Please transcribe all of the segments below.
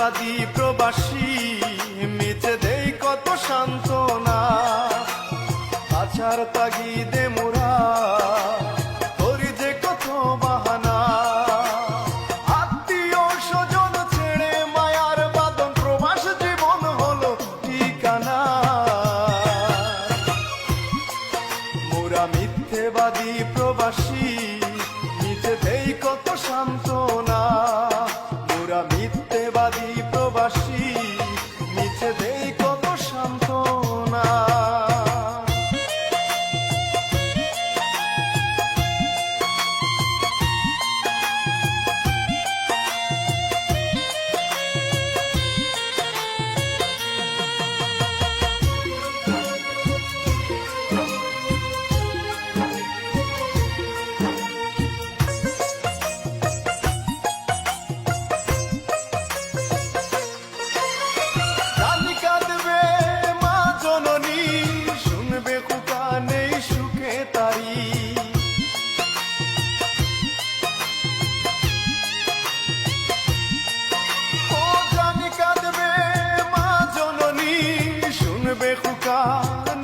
মিথ্যেবাদী প্রবাসী মিছে দেই কত সান্ত্বনা আছার তাগিদে মোরা করি যে কত বাহানা আত্মীয় স্বজন ছেড়ে মায়ার বাঁধন প্রবাস জীবন হলো ঠিকানা মোরা মিথ্যেবাদী প্রবাসী মিছে দেই কত সান্ত্বনা মোরা মিথ্যেবাদী প্রবাসী মিছে দেই কত সান্ত্বনা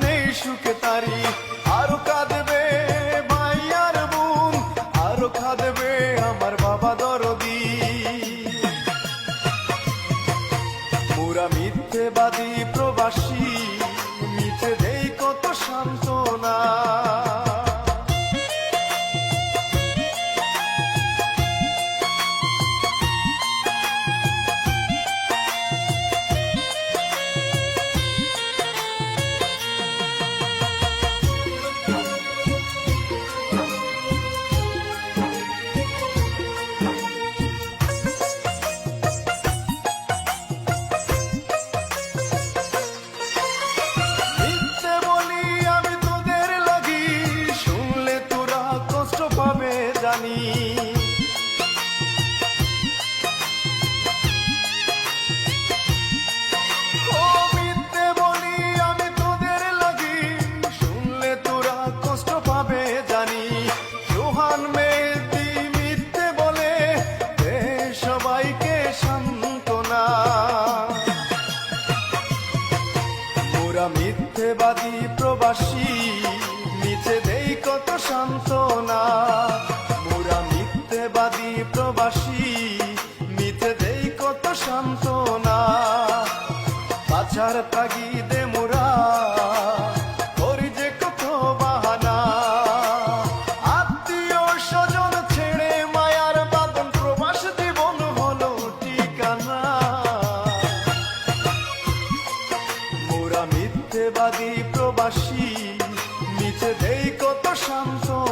নেই সুখে তারি আরো কাঁদবে ভাই আর বোন আরো কাঁদবে আমার বাবা দরদি মোরা মিথ্যেবাদী প্রবাসী মিছে দেই কত সান্ত্বনা জানি ও মিথ্যে বলি আমি তোদের লাগি শুনলে তোরা কষ্ট পাবে জানি সোহান মেহেদী মিথ্যে বলে দে সবাইকে সান্ত্বনা মোরা মিথ্যেবাদী প্রবাসী মিছে দেই কত সান্ত্বনা মিথ্যেবাদী প্রবাসী মিথে দেই কত সান্ত্বনা পাছার তাগিদে মোরা করি যে কত বাহানা আত্মীয় স্বজন ছেড়ে মায়ার বাঁধন প্রবাস জীবন হলো ঠিকানা মোরা মিথ্যেবাদী প্রবাসী মিছে দেই কত সান্ত্বনা